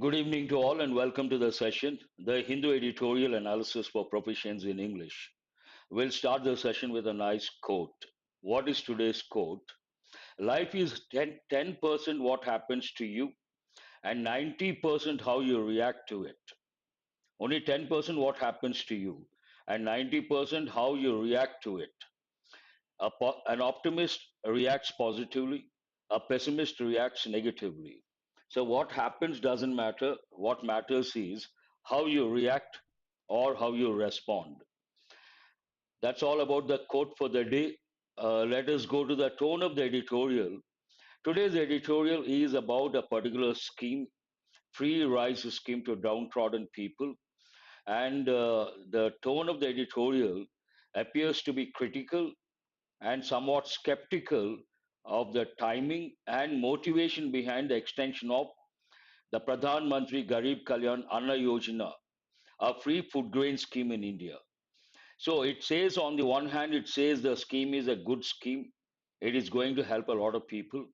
Good evening to all and welcome to the session, the Hindu Editorial Analysis for Proficiency in English. We'll start the session with a nice quote. What is today's quote? Life is 10% what happens to you and 90% how you react to it. Only 10% what happens to you and 90% how you react to it. An optimist reacts positively, a pessimist reacts negatively. So, what happens doesn't matter. What matters is how you react or how you respond. That's all about the quote for the day. Let us go to the tone of the editorial. Today's editorial is about a particular scheme, free rise scheme to downtrodden people. And the tone of the editorial appears to be critical and somewhat skeptical of the timing and motivation behind the extension of the Pradhan Mantri Garib Kalyan Anna Yojana, a free food grain scheme in India. So it says, on the one hand, it says the scheme is a good scheme. It is going to help a lot of people.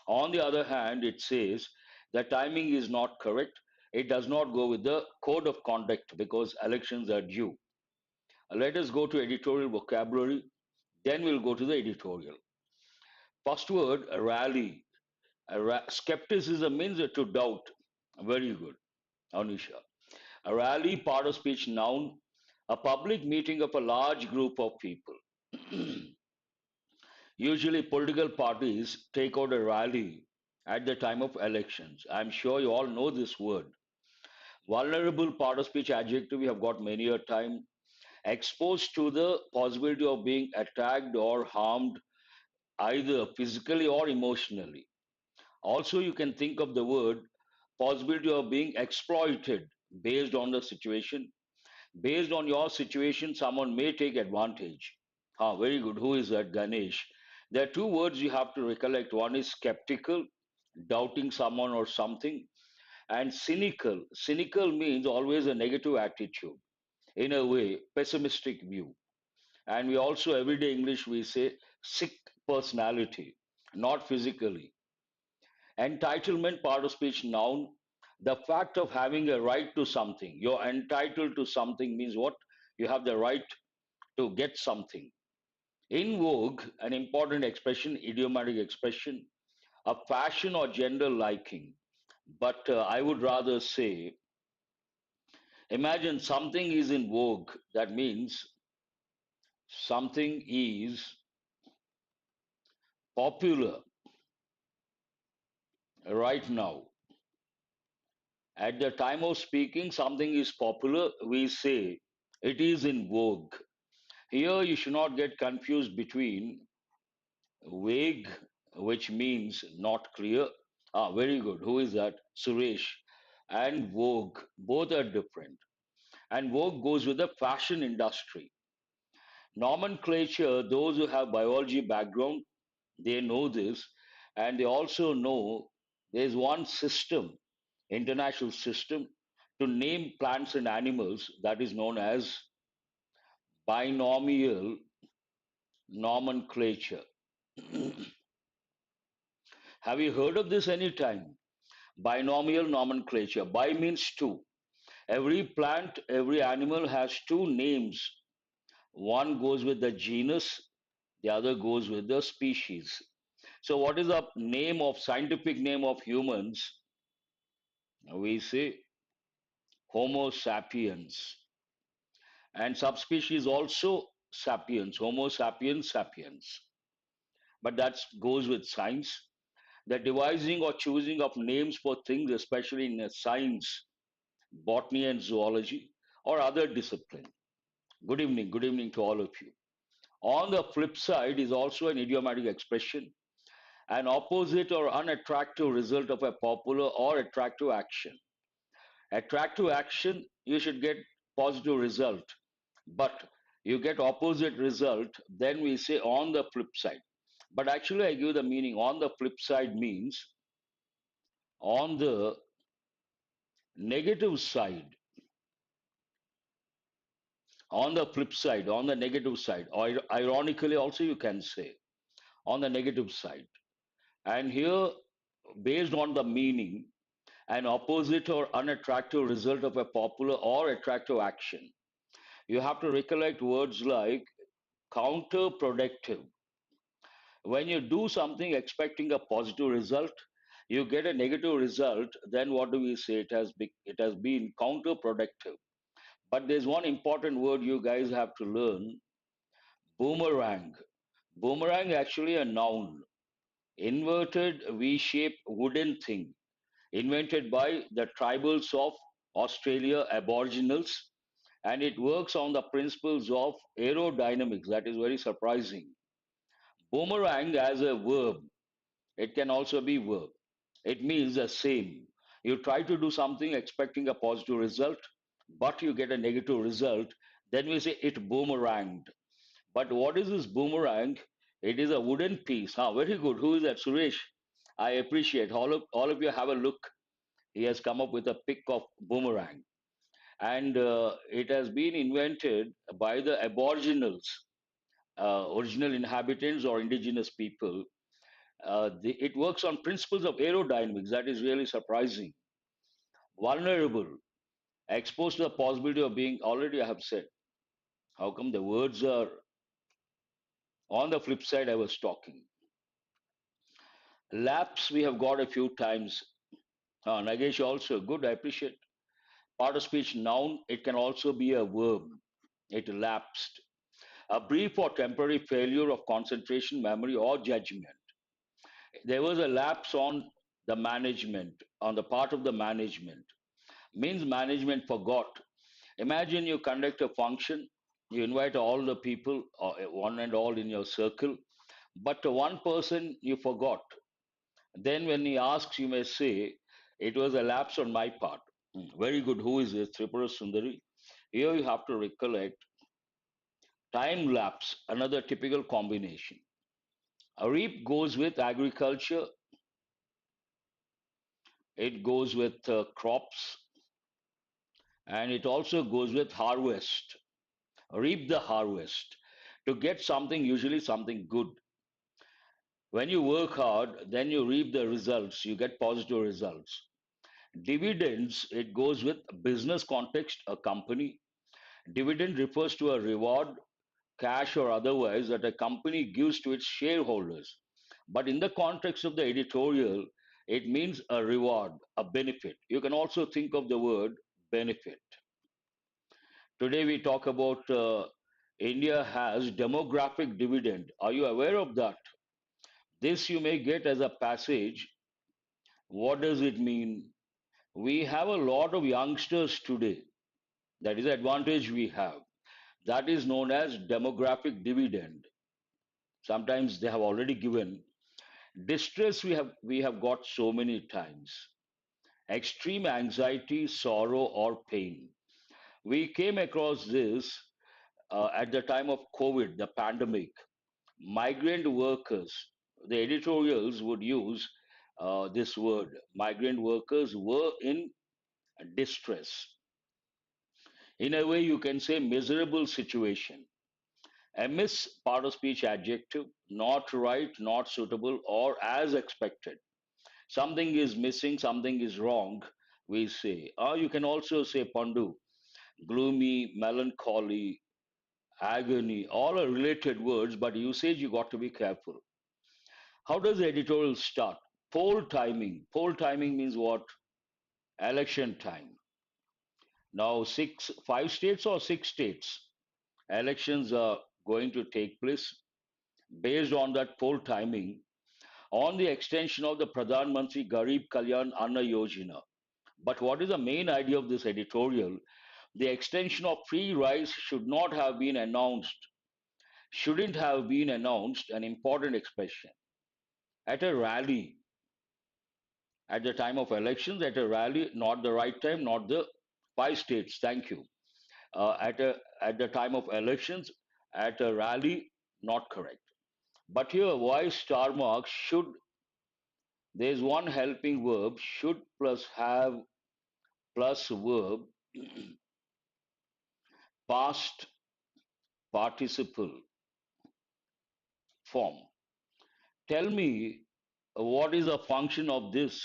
On the other hand, it says the timing is not correct. It does not go with the code of conduct because elections are due. Let us go to editorial vocabulary. Then we'll go to the editorial. First word, rally. Skepticism means to doubt. Very good, Anisha. A rally, part of speech, noun, a public meeting of a large group of people. Usually, political parties take out a rally at the time of elections. I'm sure you all know this word. Vulnerable, part of speech, adjective, we have got many a time. Exposed to the possibility of being attacked or harmed either physically or emotionally. Also, you can think of the word possibility of being exploited based on the situation. Based on your situation, someone may take advantage. Ah, very good. Who is that? Ganesh. There are two words you have to recollect. One is skeptical, doubting someone or something, and cynical. Cynical means always a negative attitude, in a way, pessimistic view. And we also, everyday English, we say sick personality, not physically. Entitlement, part of speech, noun. The fact of having a right to something. You're entitled to something means what? You have the right to get something. In vogue, an important expression, idiomatic expression, a fashion or general liking. But I would rather say, imagine something is in vogue. That means something is popular right now. At the time of speaking, something is popular. We say it is in vogue. Here, you should not get confused between vague, which means not clear. Ah, very good. Who is that? Suresh. And vogue. Both are different. And vogue goes with the fashion industry. Nomenclature, those who have biology background, they know this. And they also know there's one system, international system, to name plants and animals that is known as binomial nomenclature. Have you heard of this any time? Binomial nomenclature. Bi means two. Every plant, every animal has two names. One goes with the genus, the other goes with the species. So, what is the name of scientific name of humans? We say Homo sapiens, and subspecies also sapiens, Homo sapiens sapiens. But that goes with science. The devising or choosing of names for things, especially in science, botany and zoology, or other discipline. Good evening to all of you. On the flip side is also an idiomatic expression, an opposite or unattractive result of a popular or attractive action. Attractive action, you should get positive result, but you get opposite result, then we say on the flip side. But actually, I give the meaning on the flip side means on the negative side, on the flip side, on the negative side, or ironically, also you can say on the negative side. And here, based on the meaning, an opposite or unattractive result of a popular or attractive action. You have to recollect words like counterproductive. When you do something expecting a positive result, you get a negative result, then what do we say? It has been counterproductive. But there's one important word you guys have to learn: boomerang. Boomerang actually a noun, inverted V-shaped wooden thing, invented by the tribals of Australia Aboriginals, and it works on the principles of aerodynamics. That is very surprising. Boomerang as a verb, it can also be verb. It means the same. You try to do something expecting a positive result, but you get a negative result. Then we say it boomeranged. But what is this boomerang? It is a wooden piece. Very good. Who is that? Suresh. I appreciate all of you have a look. He has come up with a pic of boomerang. And it has been invented by the aboriginals, original inhabitants or indigenous people. It works on principles of aerodynamics. That is really surprising. Vulnerable, exposed to the possibility of being, already I have said. How come the words are on the flip side? I was talking. Lapse, we have got a few times. Nagesh also, good, I appreciate. Part of speech noun, it can also be a verb. It lapsed. A brief or temporary failure of concentration, memory, or judgment. There was a lapse on the management, on the part of the management. Means management forgot. Imagine you conduct a function, you invite all the people, one and all in your circle, but one person you forgot. Then when he asks, you may say, it was a lapse on my part. Very good. Who is this? Tripura Sundari. Here you have to recollect time lapse, another typical combination. A reap goes with agriculture, it goes with crops, and it also goes with harvest. Reap the harvest. To get something, usually something good. When you work hard, then you reap the results, you get positive results. Dividends, it goes with business context, a company. Dividend refers to a reward, cash or otherwise, that a company gives to its shareholders. But in the context of the editorial, it means a reward, a benefit. You can also think of the word benefit. Today we talk about India has demographic dividend. Are you aware of that? This you may get as a passage. What does it mean? We have a lot of youngsters today. That is the advantage we have. That is known as demographic dividend. Sometimes they have already given. Distress we have got so many times. Extreme anxiety, sorrow, or pain. We came across this at the time of COVID, the pandemic. Migrant workers, the editorials would use this word. Migrant workers were in distress. In a way, you can say miserable situation. A miss, part of speech adjective, not right, not suitable, or as expected. Something is missing, something is wrong, we say. Or you can also say pandu, gloomy, melancholy, agony, all are related words, but usage you got to be careful. How does the editorial start? Poll timing. Poll timing means what? Election time. Now, five states or six states, elections are going to take place based on that poll timing on the extension of the Pradhan Mantri Garib Kalyan Anna Yojana. But what is the main idea of this editorial? The extension of free rice should not have been announced, shouldn't have been announced, an important expression. At a rally, at the time of elections, at a rally, not the right time, not the five states, thank you. At the time of elections, at a rally, not correct. But here, why star mark should, there's one helping verb, should plus have plus verb, past participle form. Tell me what is a function of this?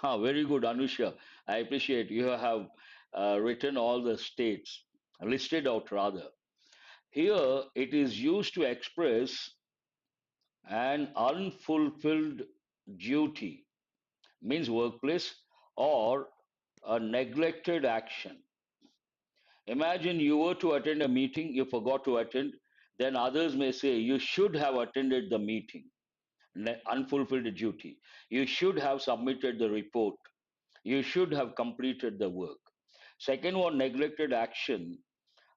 Very good, Anusha. I appreciate you have written all the states, listed out rather. Here, it is used to express an unfulfilled duty, means workplace, or a neglected action. Imagine you were to attend a meeting, you forgot to attend, then others may say you should have attended the meeting. Unfulfilled duty. You should have submitted the report. You should have completed the work. Second one, neglected action.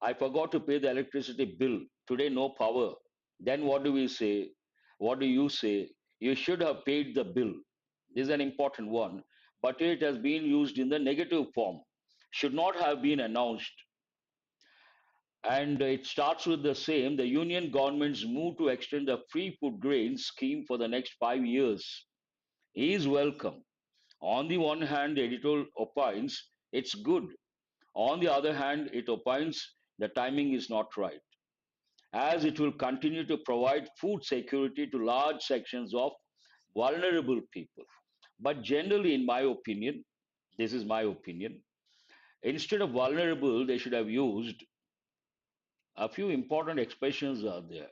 I forgot to pay the electricity bill. Today, no power. Then what do we say? What do you say? You should have paid the bill. This is an important one, but it has been used in the negative form. Should not have been announced. And it starts with the same. The union government's move to extend the free food grain scheme for the next 5 years is welcome. On the one hand, the editorial opines it's good. On the other hand, it opines the timing is not right, as it will continue to provide food security to large sections of vulnerable people. But generally, in my opinion, this is my opinion, instead of vulnerable, they should have used a few important expressions are there.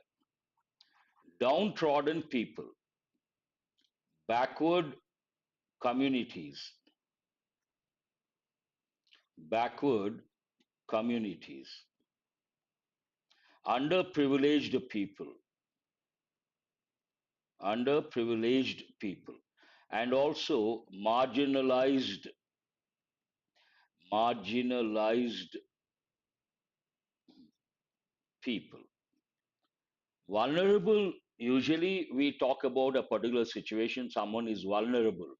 Downtrodden people, backward communities, backward communities, underprivileged people, underprivileged people, and also marginalized people. Vulnerable, usually we talk about a particular situation, someone is vulnerable,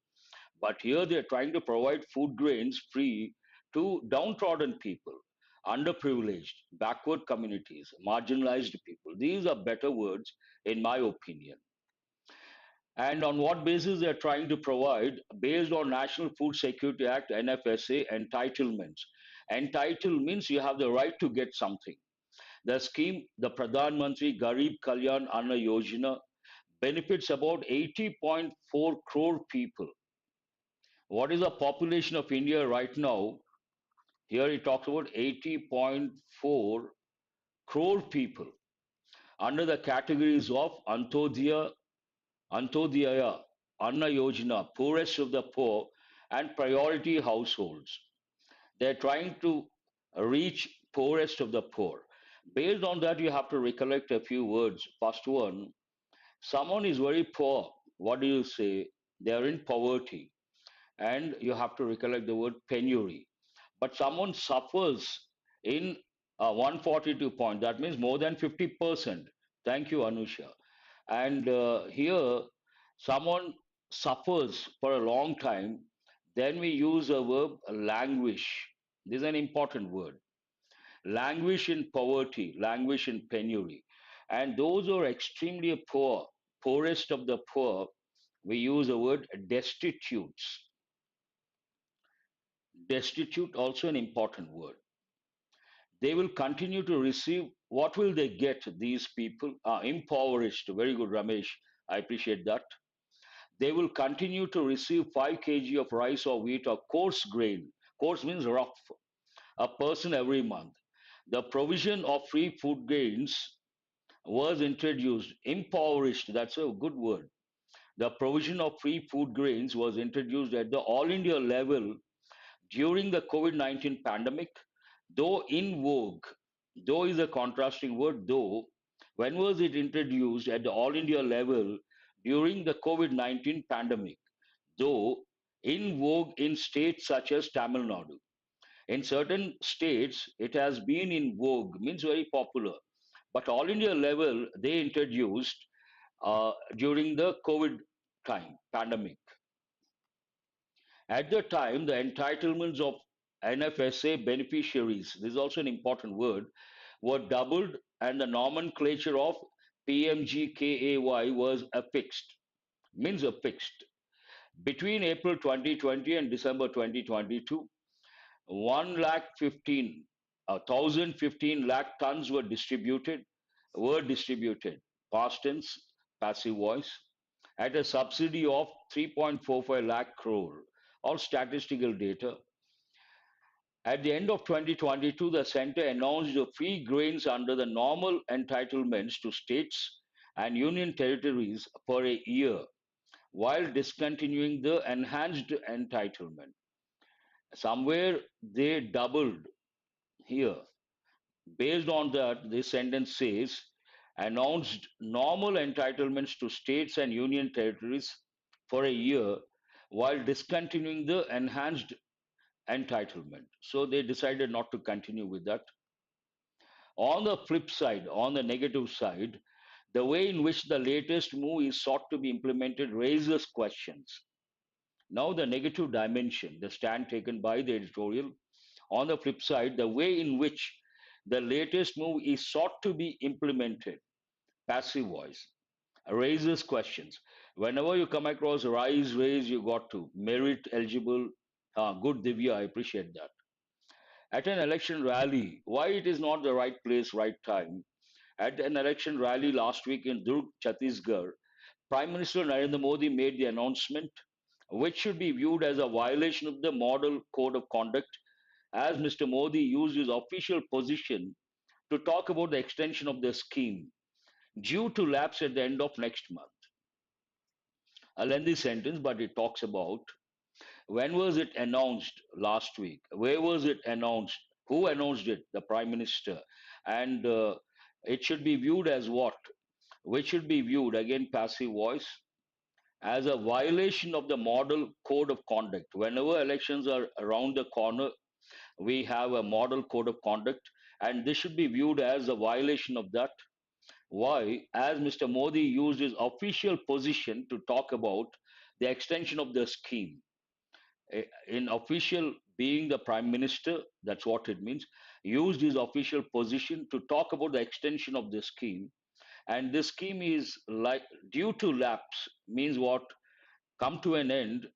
but here they're trying to provide food grains free to downtrodden people, underprivileged, backward communities, marginalized people. These are better words, in my opinion. And on what basis they're trying to provide? Based on National Food Security Act, NFSA, entitlements. Entitle means you have the right to get something. The scheme, the Pradhan Mantri Garib Kalyan Anna Yojana, benefits about 80.4 crore people. What is the population of India right now? Here it talks about 80.4 crore people under the categories of Antodyaya, Anna Yojana, poorest of the poor, and priority households. They're trying to reach poorest of the poor. Based on that, you have to recollect a few words. First one, someone is very poor. What do you say? They are in poverty. And you have to recollect the word penury. But someone suffers in 142 point. That means more than 50%. Thank you, Anusha. And here, someone suffers for a long time. Then we use a verb languish. This is an important word. Languish in poverty, languish in penury. And those who are extremely poor, poorest of the poor, we use the word destitutes. Destitute, also an important word. They will continue to receive. What will they get? These people are impoverished. Very good, Ramesh. I appreciate that. They will continue to receive 5 kg of rice or wheat or coarse grain. Coarse means rough. A person every month. The provision of free food grains was introduced. Impoverished, that's a good word. The provision of free food grains was introduced at the all India level during the COVID-19 pandemic, though in vogue. Though is a contrasting word, though. When was it introduced at the all India level during the COVID-19 pandemic? Though in vogue in states such as Tamil Nadu. In certain states, it has been in vogue, means very popular. But all India level, they introduced during the COVID time, pandemic. At the time, the entitlements of NFSA beneficiaries, this is also an important word, were doubled and the nomenclature of PMGKAY was affixed, means affixed. Between April 2020 and December 2022, 1 lakh 15, 1,015 lakh tons were distributed, past tense, passive voice, at a subsidy of 3.45 lakh crore. or statistical data. At the end of 2022, the center announced the free grants under the normal entitlements to states and union territories for a year while discontinuing the enhanced entitlement. Somewhere they doubled here. Based on that, this sentence says announced normal entitlements to states and union territories for a year while discontinuing the enhanced entitlement. So they decided not to continue with that. On the flip side, on the negative side, the way in which the latest move is sought to be implemented raises questions. Now, the negative dimension, the stand taken by the editorial. On the flip side, the way in which the latest move is sought to be implemented, passive voice, raises questions. Whenever you come across rise, raise, you got to merit eligible. Good Divya, I appreciate that. At an election rally, why it is not the right place, right time. At an election rally last week in Durg, Chhattisgarh, Prime Minister Narendra Modi made the announcement, which should be viewed as a violation of the Model Code of Conduct, as Mr. Modi used his official position to talk about the extension of the scheme due to lapse at the end of next month. A lengthy sentence, but it talks about when was it announced last week? Where was it announced? Who announced it? The Prime Minister. And it should be viewed as what? Which should be viewed, again, passive voice, as a violation of the model code of conduct. Whenever elections are around the corner, we have a model code of conduct, and this should be viewed as a violation of that. Why? As Mr. Modi used his official position to talk about the extension of the scheme. In official, being the prime minister, that's what it means, used his official position to talk about the extension of the scheme. And this scheme is like due to lapse, means what? Come to an end,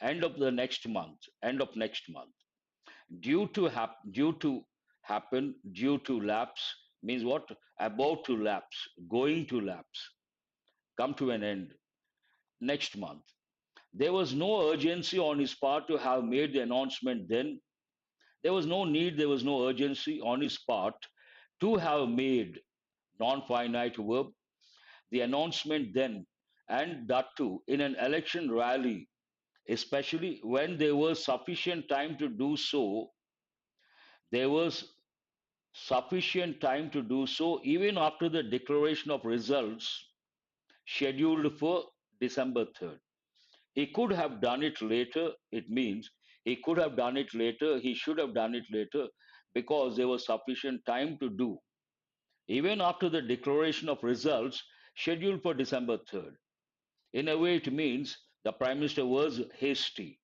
end of the next month, end of next month. Due to happen, due to lapse means what? About to lapse, going to lapse, come to an end next month. There was no urgency on his part to have made the announcement then. There was no need, there was no urgency on his part to have made non-finite verb the announcement then, and that too in an election rally, especially when there was sufficient time to do so. There was sufficient time to do so even after the declaration of results scheduled for December 3rd. He could have done it later. It means he could have done it later. He should have done it later because there was sufficient time to do, even after the declaration of results scheduled for December 3rd. In a way, it means the Prime Minister was hasty.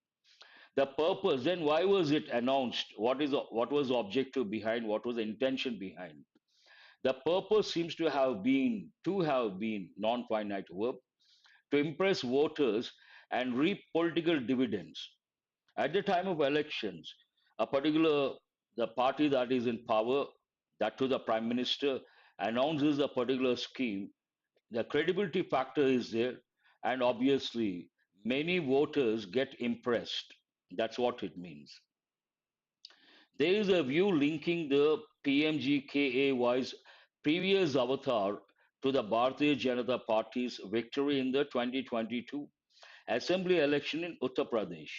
The purpose, then why was it announced? What was the objective behind? What was the intention behind? The purpose seems to have been non-finite verb to impress voters and reap political dividends. At the time of elections, a particular the party that is in power, that to the prime minister, announces a particular scheme. The credibility factor is there, and obviously many voters get impressed. That's what it means. There is a view linking the PMGKAY's previous avatar to the Bharatiya Janata Party's victory in the 2022 assembly election in Uttar Pradesh.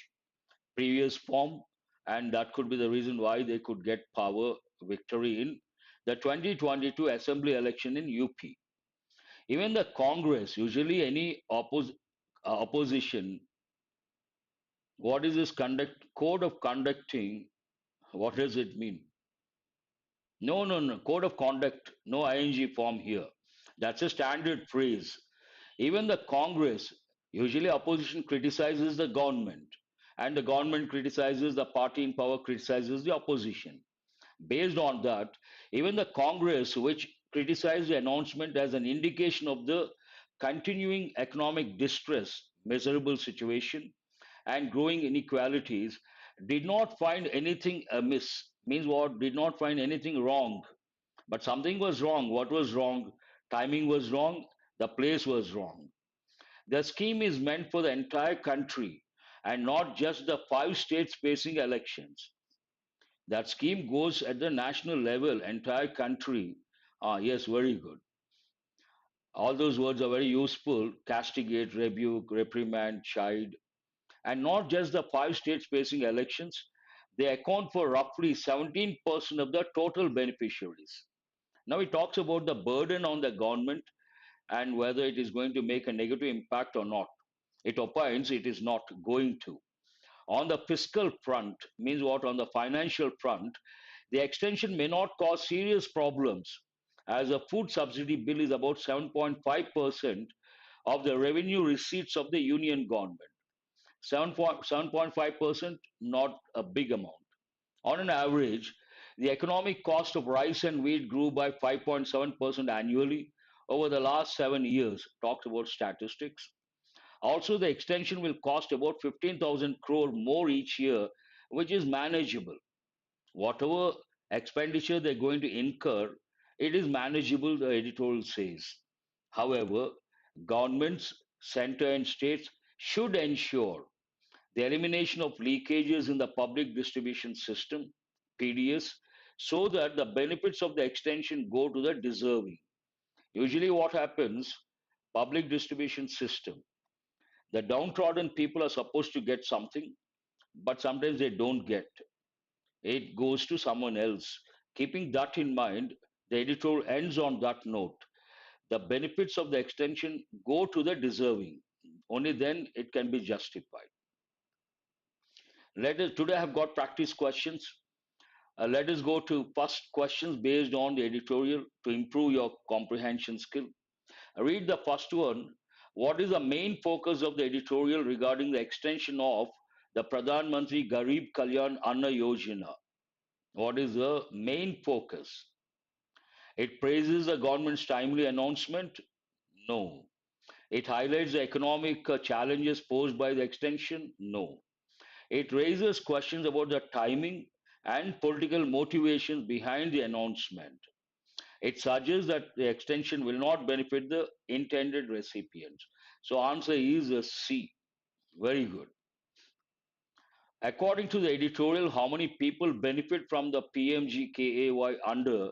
Previous form, and that could be the reason why they could get power victory in the 2022 assembly election in UP. Even the Congress, usually any opposition, what is this conduct code of conducting? What does it mean? No, no, no. Code of conduct, no ing form here. That's a standard phrase. Even the Congress, usually opposition criticizes the government, and the government criticizes the party in power, criticizes the opposition. Based on that, even the Congress, which criticized the announcement as an indication of the continuing economic distress, miserable situation, and growing inequalities, did not find anything amiss. Means what? Did not find anything wrong. But something was wrong. What was wrong? Timing was wrong. The place was wrong. The scheme is meant for the entire country, and not just the five states facing elections. That scheme goes at the national level, entire country. Ah, yes, very good. All those words are very useful: castigate, rebuke, reprimand, chide, and not just the five states facing elections. They account for roughly 17% of the total beneficiaries. Now he talks about the burden on the government and whether it is going to make a negative impact or not. It opines it is not going to. On the fiscal front, means what? On the financial front, the extension may not cause serious problems, as a food subsidy bill is about 7.5% of the revenue receipts of the union government. 7.5%, not a big amount. On an average, the economic cost of rice and wheat grew by 5.7% annually over the last 7 years. Talks about statistics. Also, the extension will cost about 15,000 crore more each year, which is manageable. Whatever expenditure they're going to incur, it is manageable, the editorial says. However, governments, center and states should ensure the elimination of leakages in the public distribution system, PDS, so that the benefits of the extension go to the deserving. Usually, what happens, public distribution system, the downtrodden people are supposed to get something, but sometimes they don't get. It goes to someone else. Keeping that in mind, the editorial ends on that note. The benefits of the extension go to the deserving. Only then it can be justified. Let us today I have got practice questions. Let us go to first questions based on the editorial to improve your comprehension skill. Read the first one. What is the main focus of the editorial regarding the extension of the Pradhan Mantri Garib Kalyan Anna Yojana? What is the main focus? It praises the government's timely announcement? No. It highlights the economic challenges posed by the extension? No. It raises questions about the timing and political motivations behind the announcement. It suggests that the extension will not benefit the intended recipients. So answer is a C. Very good. According to the editorial, how many people benefit from the PMGKAY under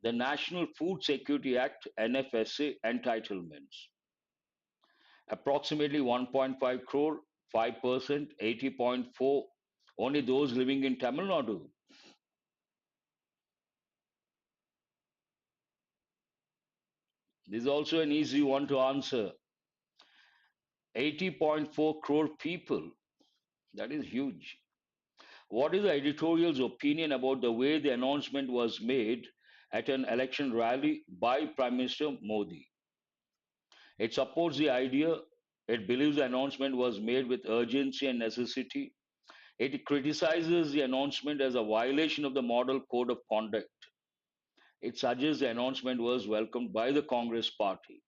the National Food Security Act NFSA entitlements? Approximately 1.5 crore, 5%, 80.4. Only those living in Tamil Nadu. This is also an easy one to answer. 80.4 crore people. That is huge. What is the editorial's opinion about the way the announcement was made at an election rally by Prime Minister Modi? It supports the idea. It believes the announcement was made with urgency and necessity. It criticizes the announcement as a violation of the Model Code of Conduct. It suggests the announcement was welcomed by the Congress party.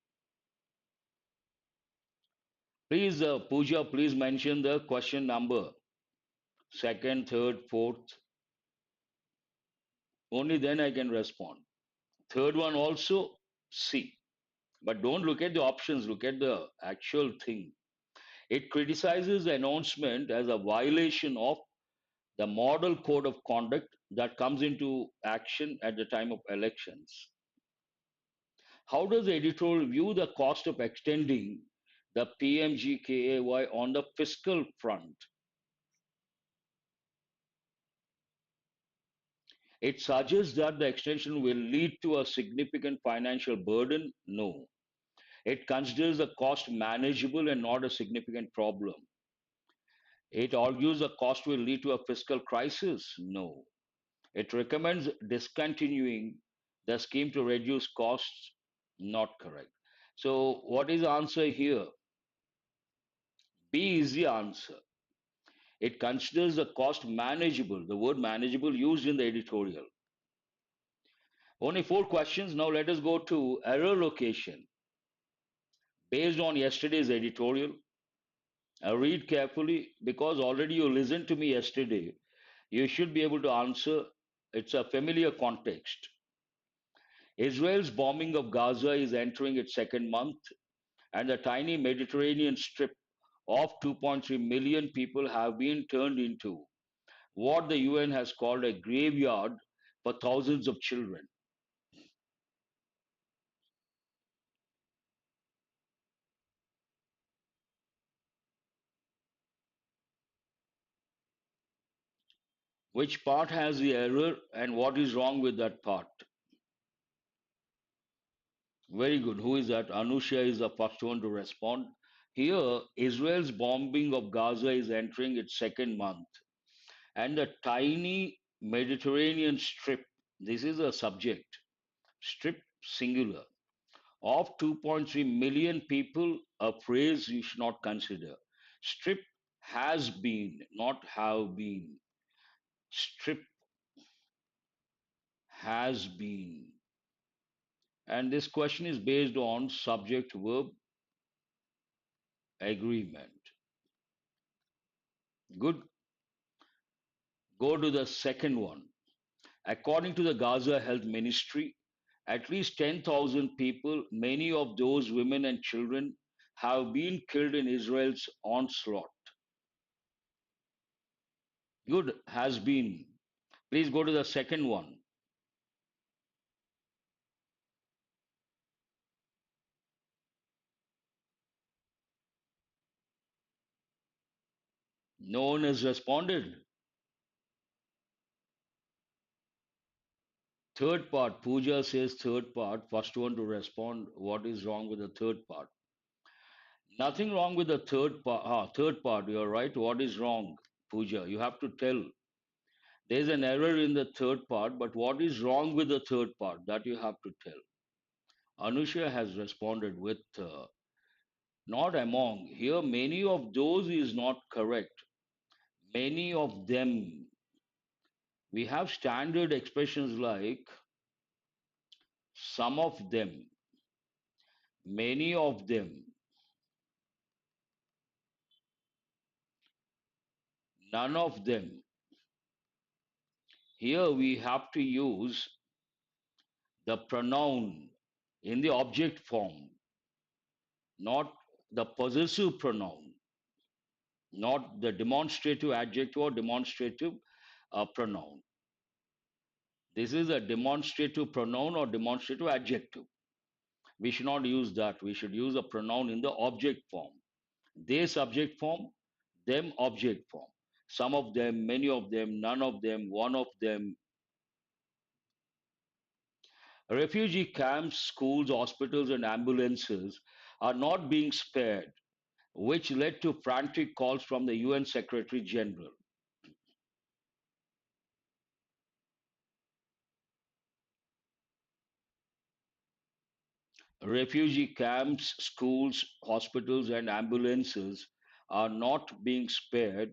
Please, Pooja, please mention the question number. Second, third, fourth. Only then I can respond. Third one also, C. But don't look at the options, look at the actual thing. It criticizes the announcement as a violation of the model code of conduct that comes into action at the time of elections. How does the editorial view the cost of extending the PMGKAY on the fiscal front? It suggests that the extension will lead to a significant financial burden? No. It considers the cost manageable and not a significant problem. It argues the cost will lead to a fiscal crisis? No. It recommends discontinuing the scheme to reduce costs? Not correct. So, what is the answer here? B is the answer. It considers the cost manageable, the word manageable used in the editorial. Only four questions. Now, let us go to error location. Based on yesterday's editorial, read carefully because already you listened to me yesterday. You should be able to answer. It's a familiar context. Israel's bombing of Gaza is entering its second month, and the tiny Mediterranean strip of 2.3 million people have been turned into what the UN has called a graveyard for thousands of children. Which part has the error and what is wrong with that part? Very good. Who is that? Anusha is the first one to respond. Here, Israel's bombing of Gaza is entering its second month, and the tiny Mediterranean strip, this is a subject, strip singular, of 2.3 million people, a phrase you should not consider. Strip has been, not have been. Strip has been. And this question is based on subject verb agreement. Good. Go to the second one. According to the Gaza Health Ministry, at least 10,000 people, many of those women and children, have been killed in Israel's onslaught. Good, has been. Please go to the second one. No one has responded. Third part, Pooja says third part. First one to respond. What is wrong with the third part? Nothing wrong with the third part. Third part, you're right. What is wrong, Pooja? You have to tell. There's an error in the third part, but what is wrong with the third part? That you have to tell. Anusha has responded with not among. Here, many of those is not correct. Many of them. We have standard expressions like some of them, many of them, none of them. Here we have to use the pronoun in the object form, not the possessive pronoun, not the demonstrative adjective or demonstrative pronoun. This is a demonstrative pronoun or demonstrative adjective. We should not use that. We should use a pronoun in the object form. They subject form, them object form. Some of them, many of them, none of them, one of them. Refugee camps, schools, hospitals, and ambulances are not being spared, which led to frantic calls from the UN Secretary General. Refugee camps, schools, hospitals, and ambulances are not being spared,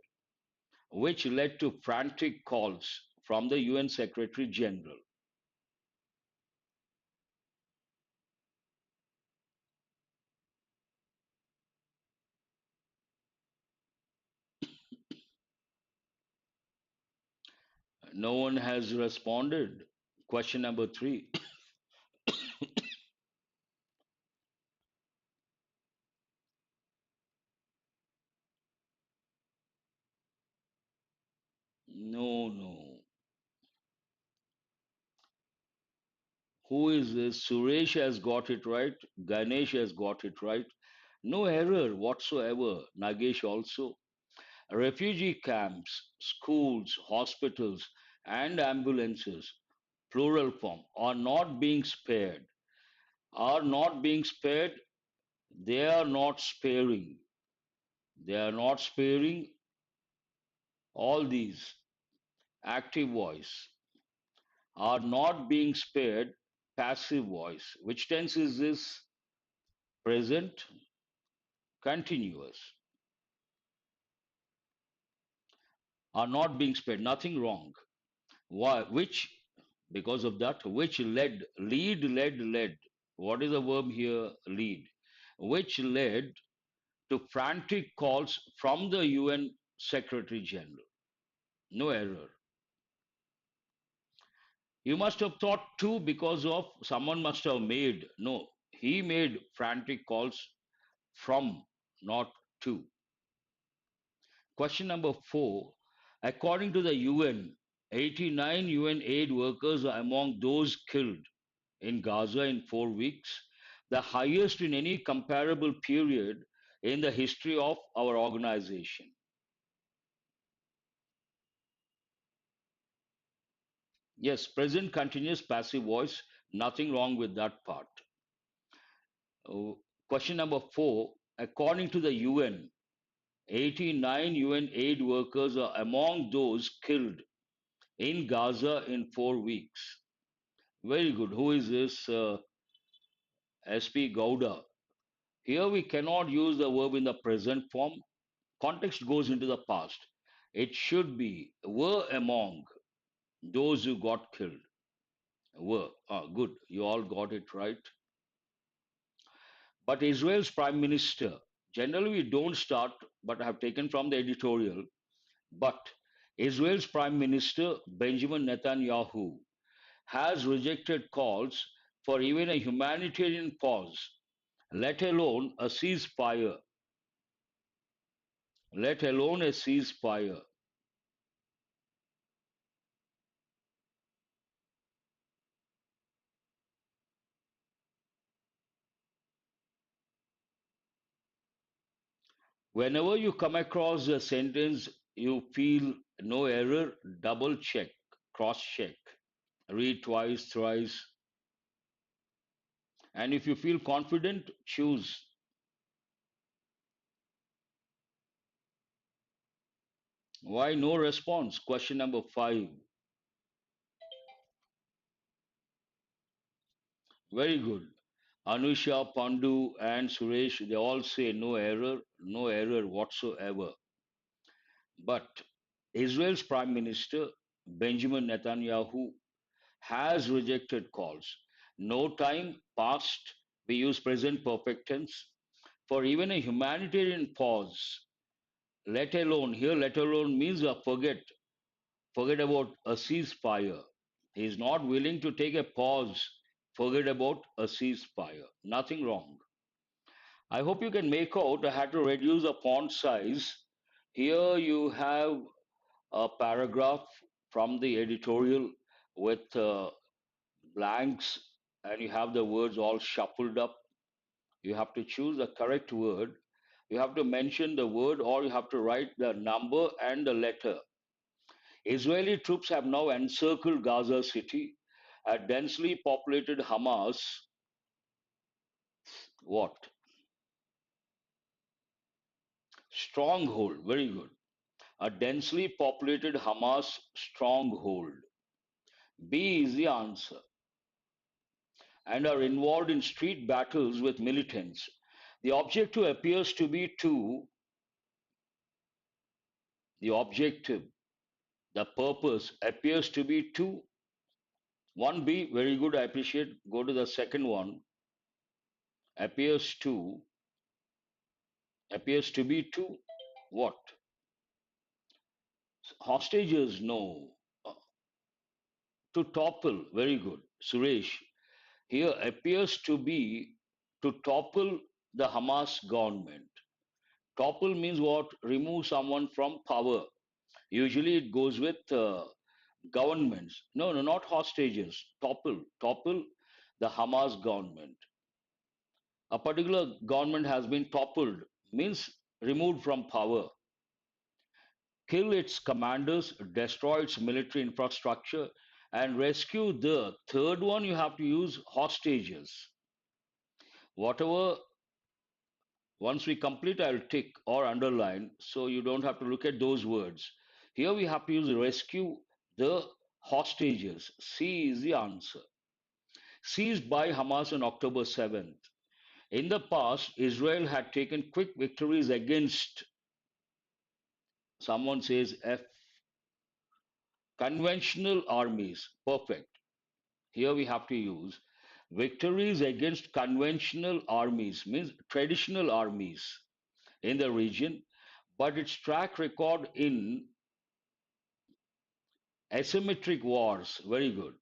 which led to frantic calls from the UN Secretary General. No one has responded. Question number three. No, no. Who is this? Suresh has got it right. Ganesh has got it right. No error whatsoever. Nagesh also. Refugee camps, schools, hospitals, and ambulances, plural form, are not being spared. Are not being spared. They are not sparing. They are not sparing all these. Active voice. Are not being spared. Passive voice. Which tense is this? Present. Continuous. Are not being spared. Nothing wrong. Why? Which, because of that, which led, lead, led, led. What is the verb here? Lead. Which led to frantic calls from the UN Secretary General. No error. You must have thought two because of someone must have made. No, he made frantic calls from, not to. Question number 4. According to the UN, 89 UN aid workers are among those killed in Gaza in 4 weeks, the highest in any comparable period in the history of our organization. Yes, present continuous passive voice, nothing wrong with that part. Uh, Question number 4. According to the UN, 89 UN aid workers are among those killed in Gaza in 4 weeks. Very good. Who is this? SP Gowda. Here we cannot use the verb in the present form. Context goes into the past. It should be were among those who got killed. Were. Ah, good. You all got it right. But Israel's prime minister, generally we don't start, but I have taken from the editorial. But Israel's prime minister, Benjamin Netanyahu, has rejected calls for even a humanitarian pause, let alone a ceasefire. Let alone a ceasefire. Whenever you come across a sentence you feel no error, double check, cross check, read twice, thrice, and if you feel confident, choose. Why no response? Question number 5. Very good. Anusha, Pandu, and Suresh, they all say no error whatsoever. But Israel's Prime Minister, Benjamin Netanyahu, has rejected calls. No time past, we use present perfect tense, for even a humanitarian pause, let alone, here let alone means forget about a ceasefire. He is not willing to take a pause, forget about a ceasefire. Nothing wrong. I hope you can make out I had to reduce the font size. Here you have a paragraph from the editorial with blanks, and you have the words all shuffled up. You have to choose the correct word. You have to mention the word, or you have to write the number and the letter. Israeli troops have now encircled Gaza City. A densely populated Hamas, what? Stronghold. Very good. A densely populated Hamas stronghold. B is the answer. And are involved in street battles with militants. The objective appears to be to, the objective, the purpose appears to be to, 1B, very good, I appreciate. Go to the second one. Appears to be to what? Hostages, no. Uh, To topple, very good. Suresh, here appears to be to topple the Hamas government. Topple means what? Remove someone from power. Usually it goes with governments. No, no, not hostages. Topple the Hamas government. A particular government has been toppled, means removed from power. Kill its commanders, destroy its military infrastructure, and rescue the third one. You have to use hostages. Whatever, once we complete, I'll tick or underline so you don't have to look at those words. Here we have to use rescue the hostages. C is the answer. Seized by Hamas on October 7th. In the past, Israel had taken quick victories against, someone says F, conventional armies. Perfect. Here we have to use victories against conventional armies, means traditional armies in the region, but its track record in asymmetric wars, very good.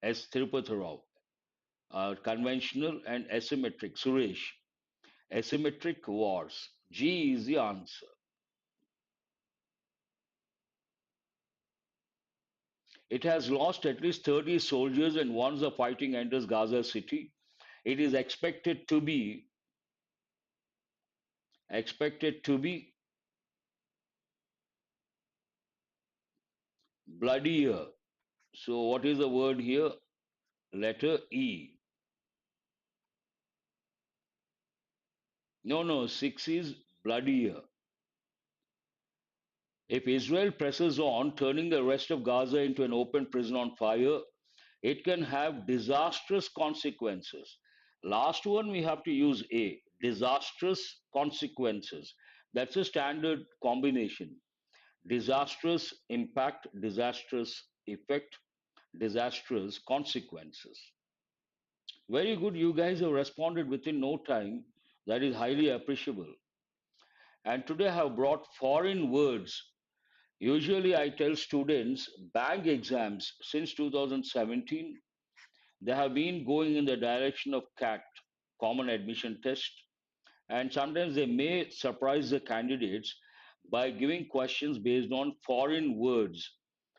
S. Tirupati Rao, conventional and asymmetric. Suresh, asymmetric wars. G is the answer. It has lost at least 30 soldiers, and once the fighting enters Gaza City, it is expected to be bloodier. So what is the word here? Letter E. No, no, 6 is bloodier. If Israel presses on, turning the rest of Gaza into an open prison on fire, it can have disastrous consequences. Last one, we have to use A, disastrous consequences. That's a standard combination. Disastrous impact, disastrous effect, disastrous consequences. Very good. You guys have responded within no time. That is highly appreciable. And today I have brought foreign words. Usually I tell students bank exams since 2017, they have been going in the direction of CAT, Common Admission Test, and sometimes they may surprise the candidates by giving questions based on foreign words,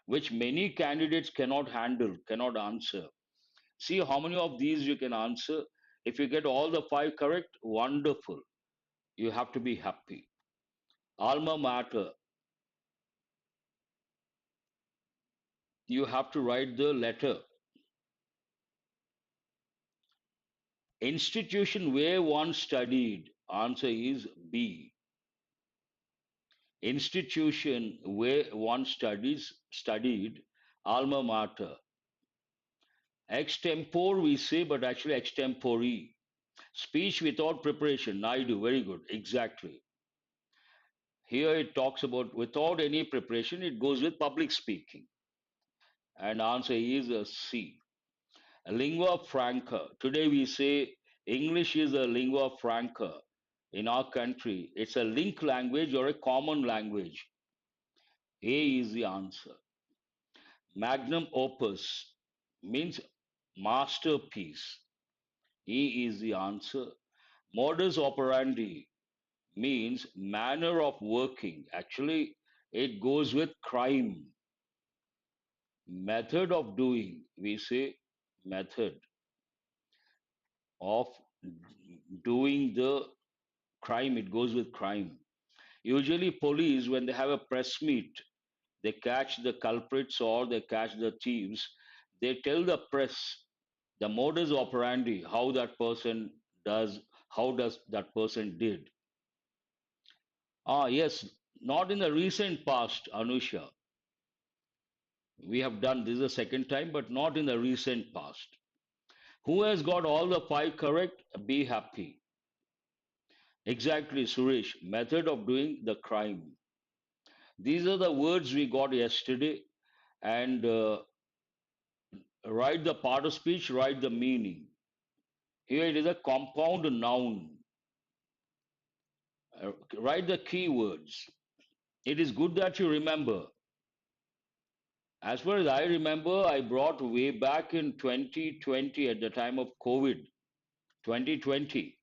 which many candidates cannot handle, cannot answer. See how many of these you can answer. If you get all the five correct, wonderful. You have to be happy. Alma mater, you have to write the letter. Institution where one studied, answer is B. Institution where one studied, alma mater. Extempore we say, but actually extempore. Speech without preparation, Naidu, very good, exactly. Here it talks about without any preparation, it goes with public speaking. And answer is a C. Lingua franca. Today we say English is a lingua franca in our country. It's a link language or a common language. A is the answer. Magnum opus means masterpiece. E is the answer. Modus operandi means manner of working. Actually, it goes with crime. Method of doing, we say method of doing the crime, it goes with crime. Usually, police, when they have a press meet, they catch the culprits or they catch the thieves, they tell the press the modus operandi, how that person does, how does that person did. Ah, yes, not in the recent past, Anusha. We have done this the second time, but not in the recent past. Who has got all the five correct? Be happy. Exactly, Suresh. Method of doing the crime. These are the words we got yesterday. And write the part of speech, write the meaning. Here it is a compound noun. Write the keywords. It is good that you remember. As far as I remember, I brought way back in 2020 at the time of COVID. 2020.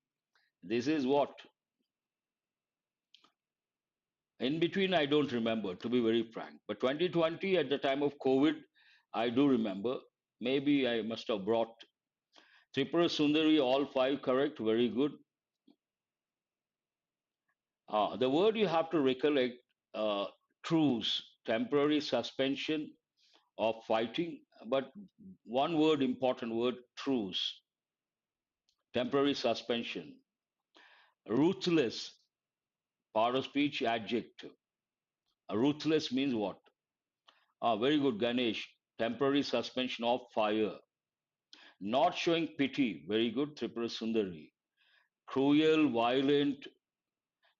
This is what? In between, I don't remember, to be very frank. But 2020, at the time of COVID, I do remember. Maybe I must have brought Tripura Sundari, all five correct. Very good. The word you have to recollect, truce, temporary suspension of fighting. But one word, important word, truce, temporary suspension. Ruthless, part of speech, adjective. Ruthless means what? Very good, Ganesh. Temporary suspension of fire. Not showing pity. Very good, Tripura Sundari. Cruel, violent,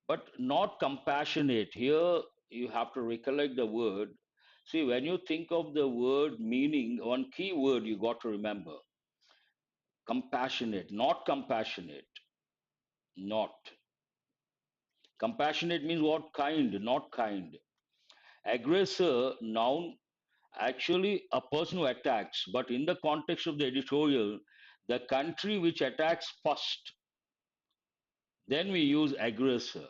but not compassionate. Here you have to recollect the word. See, when you think of the word meaning, one key word you got to remember compassionate, not compassionate, not. Compassionate means what? Kind, not kind. Aggressor, noun, actually a person who attacks, but in the context of the editorial, the country which attacks first, then we use aggressor.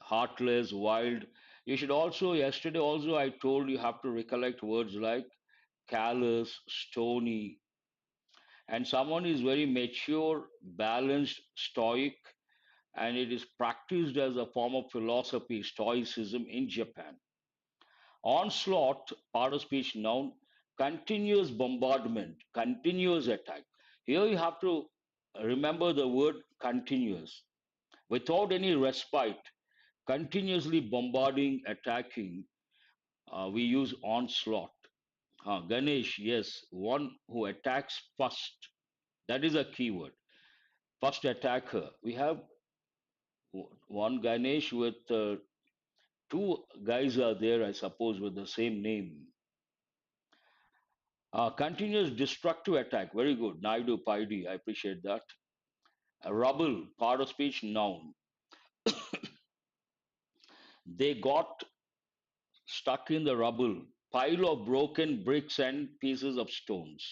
Heartless, wild. You should also, yesterday also, I told you have to recollect words like callous, stony, and someone is very mature, balanced, stoic, and it is practiced as a form of philosophy, stoicism in Japan. Onslaught, part of speech noun, continuous bombardment, continuous attack. Here you have to remember the word continuous, without any respite, continuously bombarding, attacking. We use onslaught. Ganesh, yes, one who attacks first. That is a keyword. First attacker. We have one Ganesh with two guys are there, I suppose, with the same name. Continuous destructive attack. Very good. Naidu Paidi. I appreciate that. Rubble, part of speech, noun. They got stuck in the rubble. Pile of broken bricks and pieces of stones.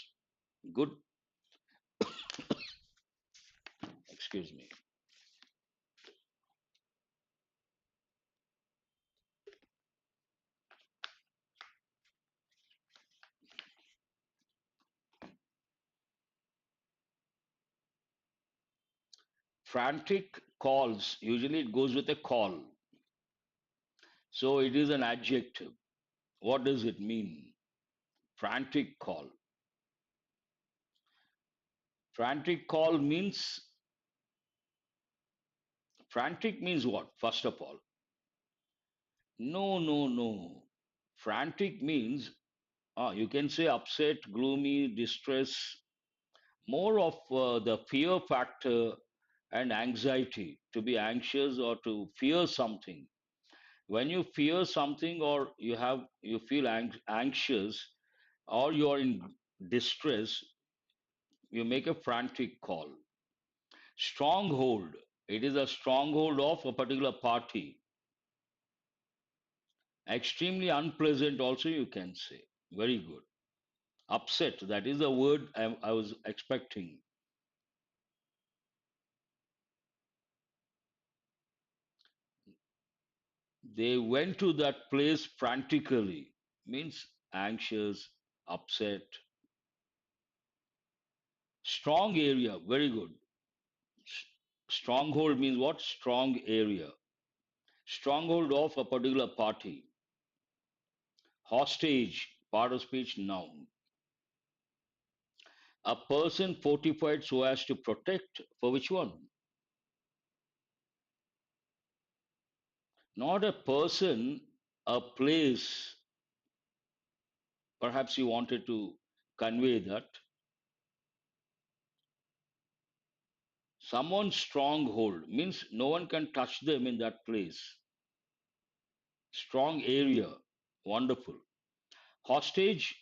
Good. Excuse me. Frantic calls. Usually it goes with a call. So it is an adjective. What does it mean? Frantic call. Frantic call means, frantic means what? First of all, no, no, no. Frantic means, you can say upset, gloomy, distress, more of the fear factor and anxiety, to be anxious or to fear something. When you fear something or you feel anxious or you are in distress, you make a frantic call. Stronghold. It is a stronghold of a particular party. Extremely unpleasant, also, you can say. Very good. Upset. That is the word I was expecting. They went to that place frantically. Means anxious, upset. Strong area. Very good. S- Stronghold means what? Strong area. Stronghold of a particular party. Hostage. Part of speech, noun. A person fortified so as to protect. For which one? Not a person, a place. Perhaps you wanted to convey that. Someone's stronghold means no one can touch them in that place. Strong area. Wonderful. Hostage,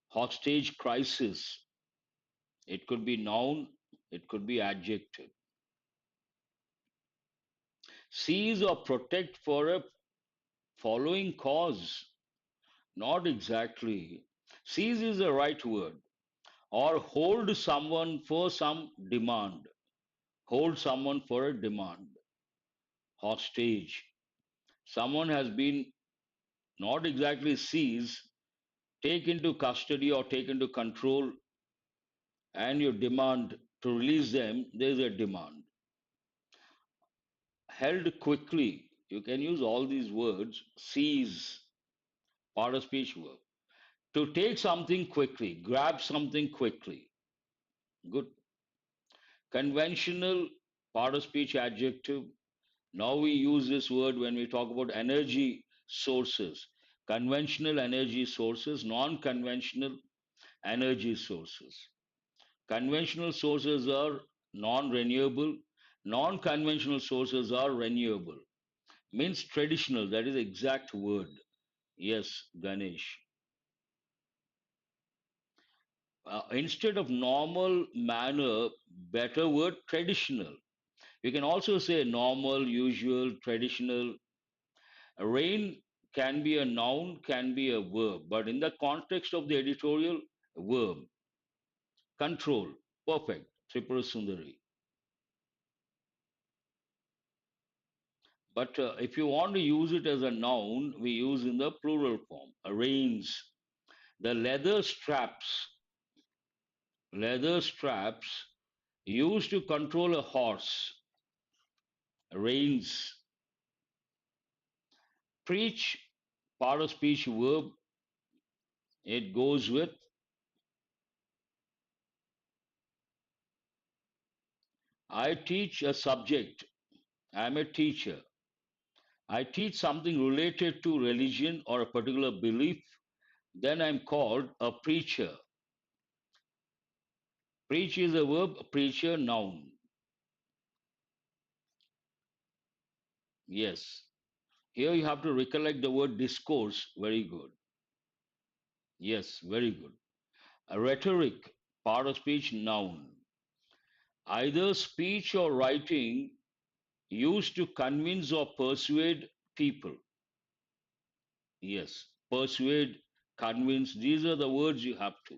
hostage crisis. It could be noun, it could be adjective. Seize or protect for a following cause. Not exactly. Seize is the right word. Or hold someone for some demand. Hold someone for a demand. Hostage. Someone has been not exactly seized, take into custody or take into control, and you demand to release them, there is a demand. Held quickly. You can use all these words. Seize, part of speech verb. To take something quickly, grab something quickly. Good. Conventional, part of speech adjective. Now we use this word when we talk about energy sources. Conventional energy sources, non conventional energy sources. Conventional sources are non renewable, non conventional sources are renewable. Means traditional, that is the exact word. Yes, Ganesh. Instead of normal manner, better word traditional. You can also say normal, usual, traditional. Rain can be a noun, can be a verb, but in the context of the editorial, verb. Control, perfect. Tripura Sundari. But if you want to use it as a noun, we use in the plural form. Reins. The leather straps used to control a horse. Reins. Preach, part of speech verb. It goes with I teach a subject. I'm a teacher. I teach something related to religion or a particular belief. Then I'm called a preacher. Preach is a verb, preacher, noun. Yes. Here you have to recollect the word discourse. Very good. Yes, very good. A rhetoric, part of speech, noun. Either speech or writing used to convince or persuade people. Yes, persuade, convince, these are the words you have to.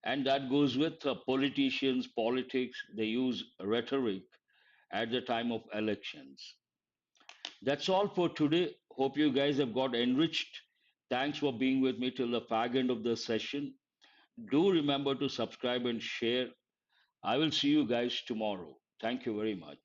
And that goes with politicians, politics, they use rhetoric at the time of elections. That's all for today. Hope you guys have got enriched. Thanks for being with me till the fag end of the session. Do remember to subscribe and share. I will see you guys tomorrow. Thank you very much.